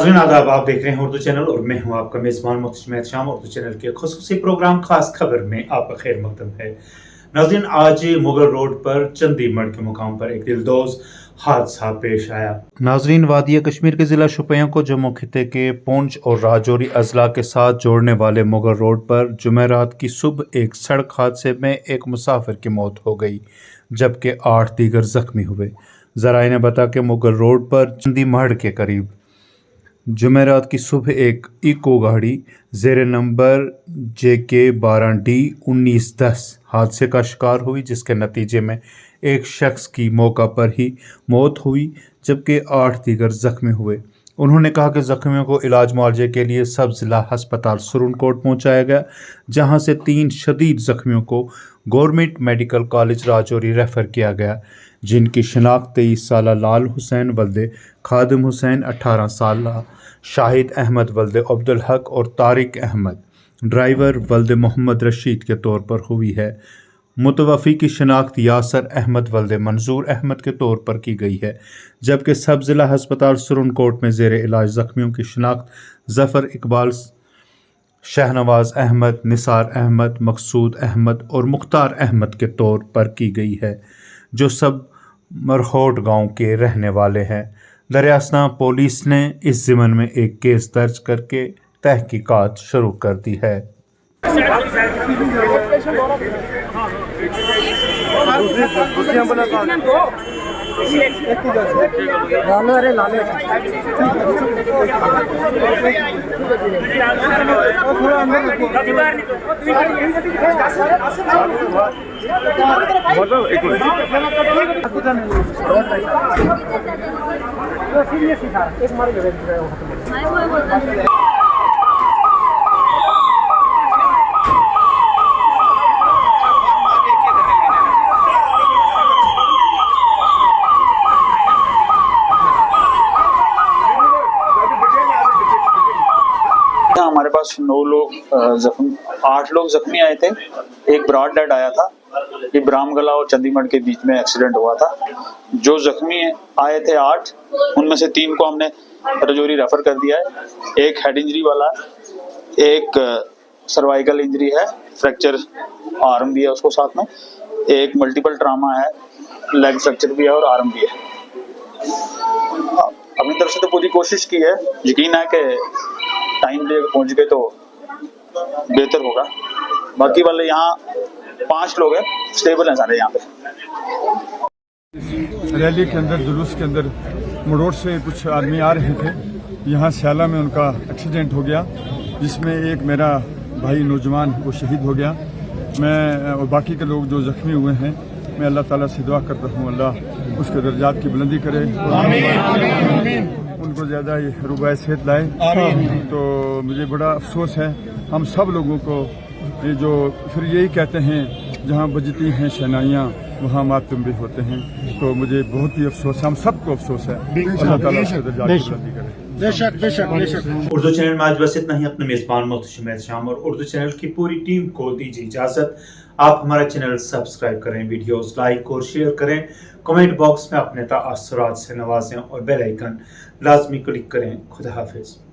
नाज़रीन आदाब, आप देख रहे हैं उर्दू चैनल और मैं हूं आपका मेज़बान मुहतशिम एहतशाम। उर्दू चैनल के खुसूसी प्रोग्राम खास खबर में आपका खैर मकदम है। नाज़रीन, आज मुगल रोड पर चंदीमढ़ के मुकाम पर एक दिलदोज हादसा पेश आया। नाज़रीन, वादिया कश्मीर के ज़िला शोपियां को जम्मू खिते के पूंछ और राजौरी अजला के साथ जोड़ने वाले मुगल रोड पर जुमेरात की सुबह एक सड़क हादसे में एक मुसाफिर की मौत हो गई, जबकि 8 दीगर जख्मी हुए। ज़राए ने बताया कि मुगल रोड पर चंदीमढ़ के करीब जुमेरात की सुबह एक इको गाड़ी ज़ेर नंबर JK 12D 1910 हादसे का शिकार हुई, जिसके नतीजे में एक शख्स की मौका पर ही मौत हुई, जबकि 8 दीगर जख्मी हुए। उन्होंने कहा कि जख्मियों को इलाज मुआवजे के लिए सब ज़िला अस्पताल सुरनकोट पहुंचाया गया, जहां से 3 शदीद जख्मियों को government medical college Rajouri refer किया गया, जिनकी शिनाख्त 23 साल लाल हुसैन वल्दे खादिम हुसैन, 18 साल शाहिद अहमद वल्दे अब्दुल हक और तारिक अहमद ड्राइवर वल्दे मोहम्मद रशीद के तौर पर हुई है। मुतवफ़ी की शिनाख्त यासर अहमद वल्दे मंजूर अहमद के तौर पर की गई है, जबकि सब ज़िला अस्पताल सुरनकोट में ज़ेर इलाज जख्मियों की शिनाख्त ज़फ़र इकबाल, शहनवाज अहमद, निसार अहमद, मकसूद अहमद और मुख्तार अहमद के तौर पर की गई है, जो सब मरहोट गांव के रहने वाले हैं। दरियासना पुलिस ने इस ज़िमन में एक केस दर्ज करके तहकीकात शुरू कर दी है। हमारे पास 8 लोग जख्मी आए थे। एक ब्रॉड डेड आया था। ये ब्राह्मगला और चंदीमढ़ के बीच में एक्सीडेंट हुआ था। जो जख्मी आए थे 8, उनमें से 3 को हमने राजौरी रेफर कर दिया है। एक हेड इंजरी वाला है, एक सर्वाइकल इंजरी है, फ्रैक्चर आर्म भी है उसको साथ में, एक मल्टीपल ट्रामा है, लेग फ्रैक्चर भी है और आर्म भी है। अपनी तरफ से तो पूरी कोशिश की है। यकीन है कि टाइम पे पहुंच गए तो बेहतर होगा। बाकी वाले यहाँ 5 लोग हैं, स्टेबल हैं सारे यहाँ पे। रैली के अंदर, जुलूस के अंदर मरोड़ से कुछ आदमी आ रहे थे। यहाँ स्याला में उनका एक्सीडेंट हो गया, जिसमें एक मेरा भाई नौजवान वो शहीद हो गया। मैं और बाकी के लोग जो जख्मी हुए हैं, मैं अल्लाह ताला से दुआ करता हूँ अल्लाह उसके दर्जात की बुलंदी करे, उनको ज़्यादा रुबाए सेहत लाए। तो मुझे बड़ा अफसोस है हम सब लोगों को, ये जो फिर यही कहते हैं जहाँ बजती हैं शहनाइयाँ वहाँ मातम भी होते हैं। तो मुझे बहुत ही अफसोस है, हम सबको अफसोस है। अल्लाह ताला उसके दर्जात की बुलंदी करे। बेशक बेशक बेशक। उर्दू चैनल में आज बस इतना ही। अपने मेज़बान मुहतशिम एहतशाम और उर्दू चैनल की पूरी टीम को दीजिए इजाज़त। आप हमारा चैनल सब्सक्राइब करें, वीडियोस लाइक और शेयर करें, कमेंट बॉक्स में अपने तासुरात से नवाजें और बेल आइकन लाजमी क्लिक करें। खुदा हाफिज़।